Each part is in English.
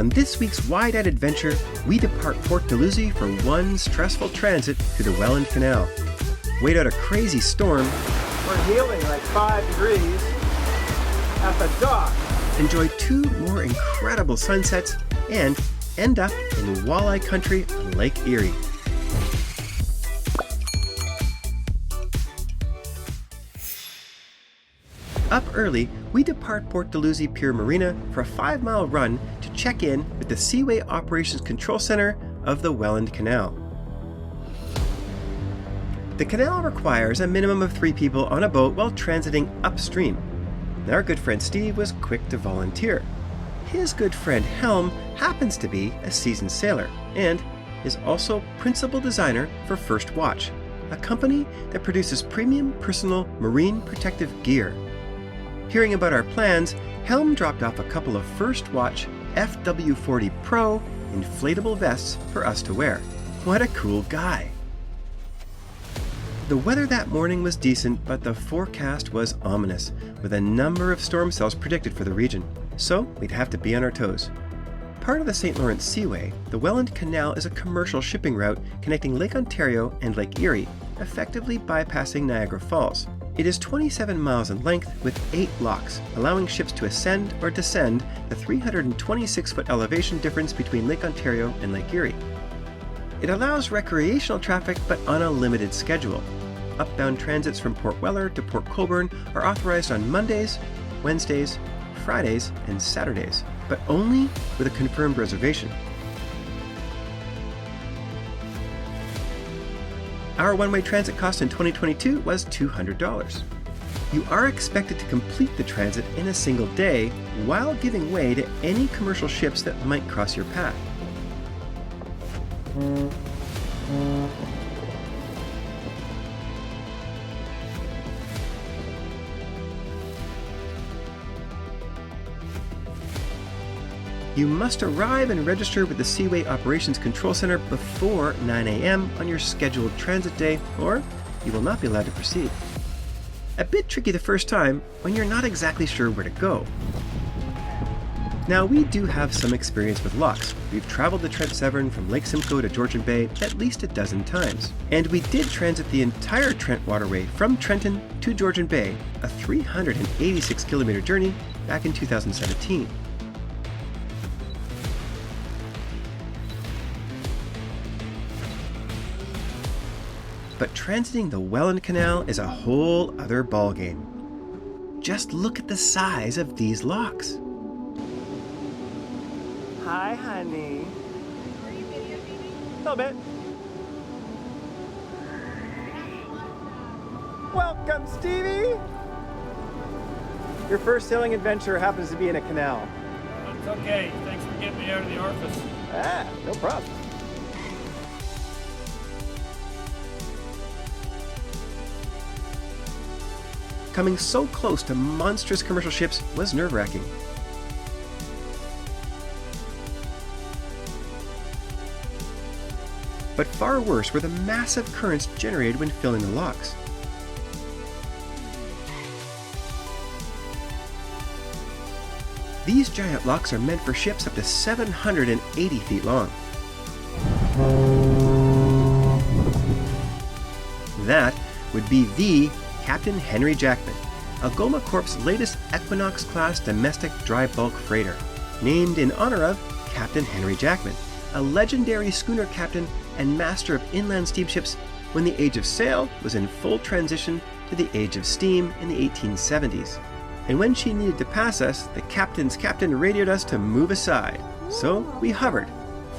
On this week's wide-eyed adventure, we depart Port Dalhousie for one stressful transit through the Welland Canal. Wait out a crazy storm. We're healing like 5 degrees at the dock. Enjoy 2 more incredible sunsets and end up in walleye country on Lake Erie. Up early, we depart Port Dalhousie Pier Marina for a 5-mile run to check in with the Seaway Operations Control Center of the Welland Canal. The canal requires a minimum of 3 people on a boat while transiting upstream. Our good friend Steve was quick to volunteer. His good friend Helm happens to be a seasoned sailor and is also principal designer for First Watch, a company that produces premium personal marine protective gear. Hearing about our plans, Helm dropped off a couple of First Watch FW40 Pro inflatable vests for us to wear. What a cool guy! The weather that morning was decent, but the forecast was ominous, with a number of storm cells predicted for the region, so we'd have to be on our toes. Part of the St. Lawrence Seaway, the Welland Canal is a commercial shipping route connecting Lake Ontario and Lake Erie, effectively bypassing Niagara Falls. It is 27 miles in length with 8 locks, allowing ships to ascend or descend the 326-foot elevation difference between Lake Ontario and Lake Erie. It allows recreational traffic, but on a limited schedule. Upbound transits from Port Welland to Port Colborne are authorized on Mondays, Wednesdays, Fridays, and Saturdays, but only with a confirmed reservation. Our one-way transit cost in 2022 was $200. You are expected to complete the transit in a single day while giving way to any commercial ships that might cross your path. You must arrive and register with the Seaway Operations Control Center before 9 a.m. on your scheduled transit day, or you will not be allowed to proceed. A bit tricky the first time when you're not exactly sure where to go. Now, we do have some experience with locks. We've traveled the Trent Severn from Lake Simcoe to Georgian Bay at least a dozen times. And we did transit the entire Trent waterway from Trenton to Georgian Bay, a 386-kilometer journey back in 2017. But transiting the Welland Canal is a whole other ballgame. Just look at the size of these locks. Hi, honey. Are you videotaping? A little bit. Welcome, Stevie! Your first sailing adventure happens to be in a canal. It's okay. Thanks for getting me out of the orifice. Ah, no problem. Coming so close to monstrous commercial ships was nerve-wracking. But far worse were the massive currents generated when filling the locks. These giant locks are meant for ships up to 780 feet long. That would be the Captain Henry Jackman, Algoma Corp's latest Equinox-class domestic dry bulk freighter, named in honor of Captain Henry Jackman, a legendary schooner captain and master of inland steamships when the age of sail was in full transition to the age of steam in the 1870s. And when she needed to pass us, the captain's captain radioed us to move aside. So we hovered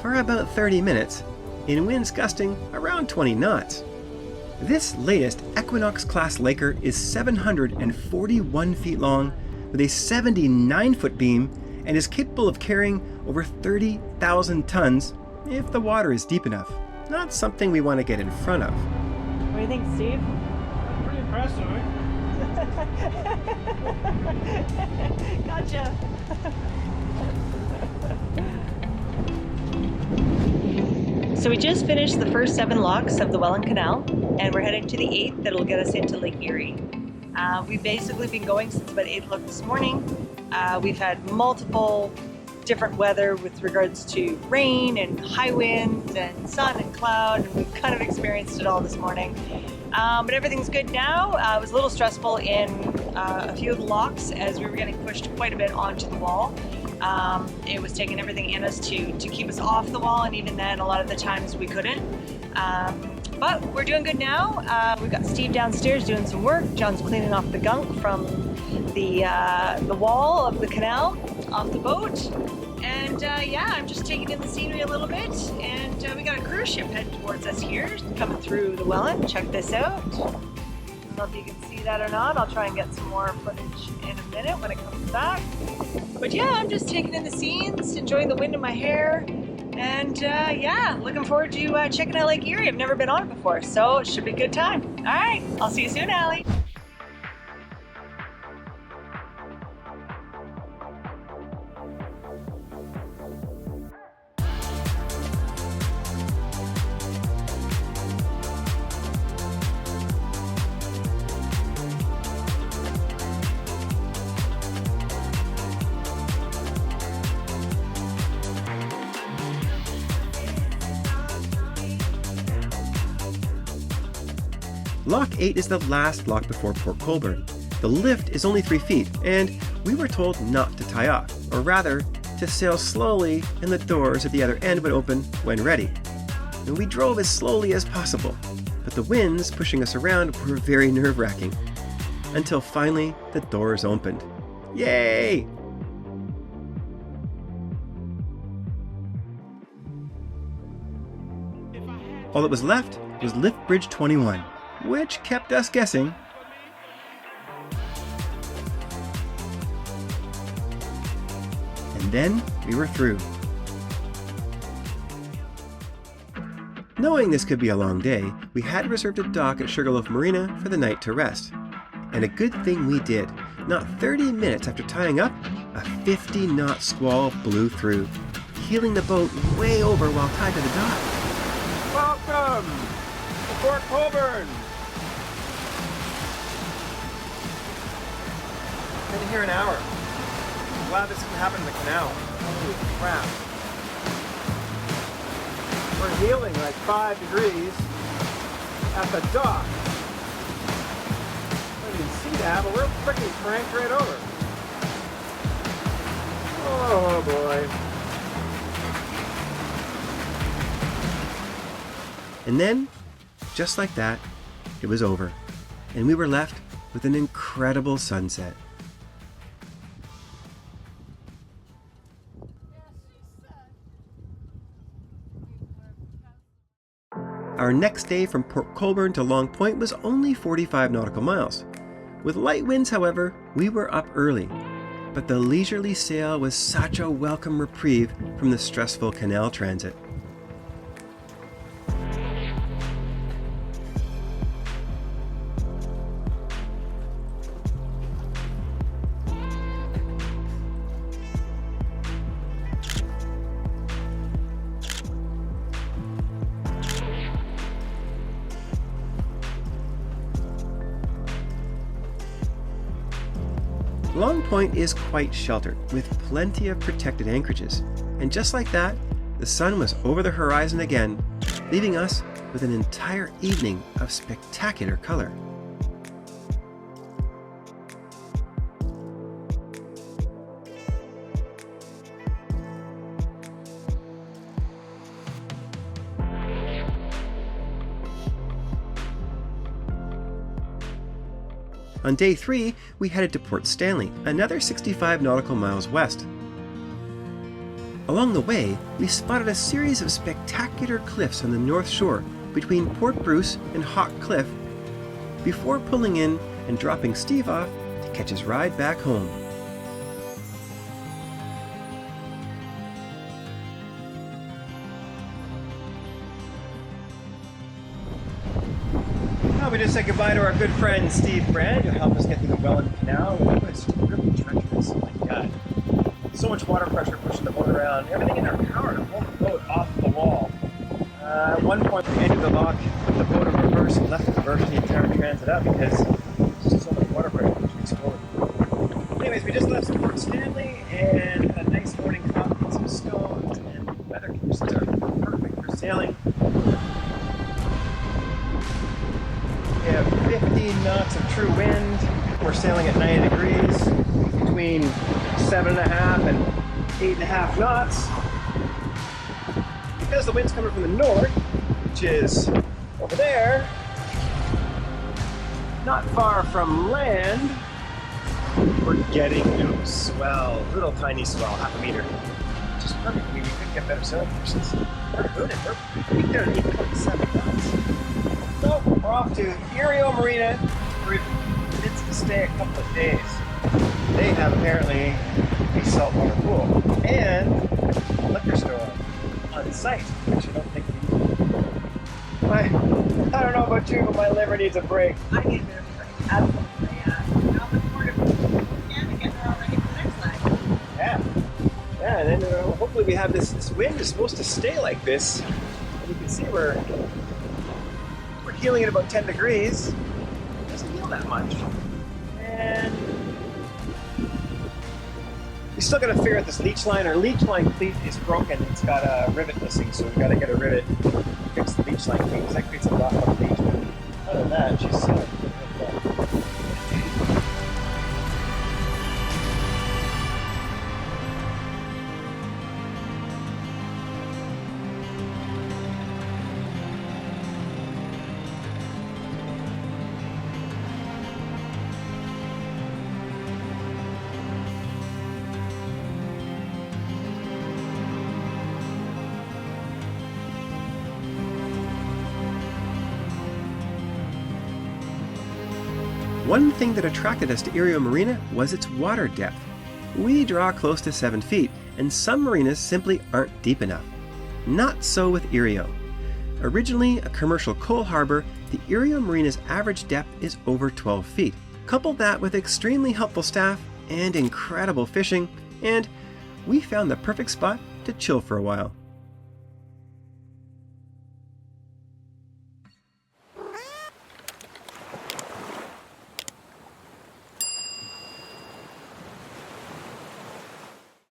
for about 30 minutes in winds gusting around 20 knots. This latest Equinox-class Laker is 741 feet long with a 79-foot beam and is capable of carrying over 30,000 tons if the water is deep enough. Not something we want to get in front of. What do you think, Steve? Pretty impressive, eh? Gotcha. So we just finished the first 7 locks of the Welland Canal, and we're heading to the 8th that'll get us into Lake Erie. We've basically been going since about 8 o'clock this morning. We've had multiple different weather with regards to rain and high winds and sun and cloud, and we've kind of experienced it all this morning. But everything's good now. It was a little stressful in a few of the locks as we were getting pushed quite a bit onto the wall. It was taking everything in us to keep us off the wall, and even then a lot of the times we couldn't. But we're doing good now. We've got Steve downstairs doing some work. John's cleaning off the gunk from the wall of the canal off the boat. And yeah, I'm just taking in the scenery a little bit. And we got a cruise ship heading towards us here, coming through the Welland. Check this out. I don't know if you can see that or not. I'll try and get some more footage in a minute when it comes back. But yeah, I'm just taking in the scenes, enjoying the wind in my hair. And yeah, looking forward to checking out Lake Erie. I've never been on it before, so it should be a good time. All right, I'll see you soon, Allie. Lock 8 is the last lock before Port Colborne. The lift is only 3 feet, and we were told not to tie off, or rather, to sail slowly and the doors at the other end would open when ready. And we drove as slowly as possible, but the winds pushing us around were very nerve-wracking. Until finally, the doors opened. Yay! All that was left was Lift Bridge 21, which kept us guessing. And then we were through. Knowing this could be a long day, we had reserved a dock at Sugarloaf Marina for the night to rest. And a good thing we did. Not 30 minutes after tying up, a 50-knot squall blew through, heeling the boat way over while tied to the dock. Welcome to Port Colborne. Been here an hour. I'm glad this didn't happen in the canal. Holy crap. We're heeling like 5 degrees at the dock. I didn't even see that, but we're freaking cranked right over. Oh boy. And then, just like that, it was over, and we were left with an incredible sunset. Our next day from Port Colborne to Long Point was only 45 nautical miles. With light winds, however, we were up early, but the leisurely sail was such a welcome reprieve from the stressful canal transit. Long Point is quite sheltered, with plenty of protected anchorages. And just like that, the sun was over the horizon again, leaving us with an entire evening of spectacular color. On day 3, we headed to Port Stanley, another 65 nautical miles west. Along the way, we spotted a series of spectacular cliffs on the north shore between Port Bruce and Hawk Cliff before pulling in and dropping Steve off to catch his ride back home. We just said goodbye to our good friend Steve Brand, who helped us get through the Welland Canal. It was really treacherous. Oh my god. So much water pressure pushing the boat around. Everything in our power to hold the boat off the wall. At one point we entered the lock, put the boat in reverse, and left it reverse the entire transit up because there's just so much water pressure to explode. Anyways, we just left Port Stanley and had a nice morning coffee sailing. We have 15 knots of true wind. We're sailing at 90 degrees, between 7.5 and 8.5 knots. Because the wind's coming from the north, which is over there, not far from land, we're getting no swell, little tiny swell, 1/2 meter. Which is perfect. I mean, we couldn't get better sailing conditions. We're good. We did an 8.7 knots. So we're off to Erieau Marina. We're convinced to stay a couple of days. They have apparently a saltwater pool and a liquor store on site, which I don't think we need. I don't know about you, but my liver needs a break. I need a bit of a break. Absolutely. I'll look forward to again to get there already for the next leg. Yeah. Yeah, and then hopefully we have this wind is supposed to stay like this. And you can see we're heeling at about 10 degrees. It doesn't heel that much. And we still got to figure out this leech line. Our leech line cleat is broken. It's got a rivet missing, so we've got to get a rivet to fix the leech line cleat, because that creates a block on the leech. Other than that, she's sailing pretty well. One thing that attracted us to Erieau Marina was its water depth. We draw close to 7 feet, and some marinas simply aren't deep enough. Not so with Erieau. Originally a commercial coal harbor, the Erieau Marina's average depth is over 12 feet. Couple that with extremely helpful staff and incredible fishing, and we found the perfect spot to chill for a while.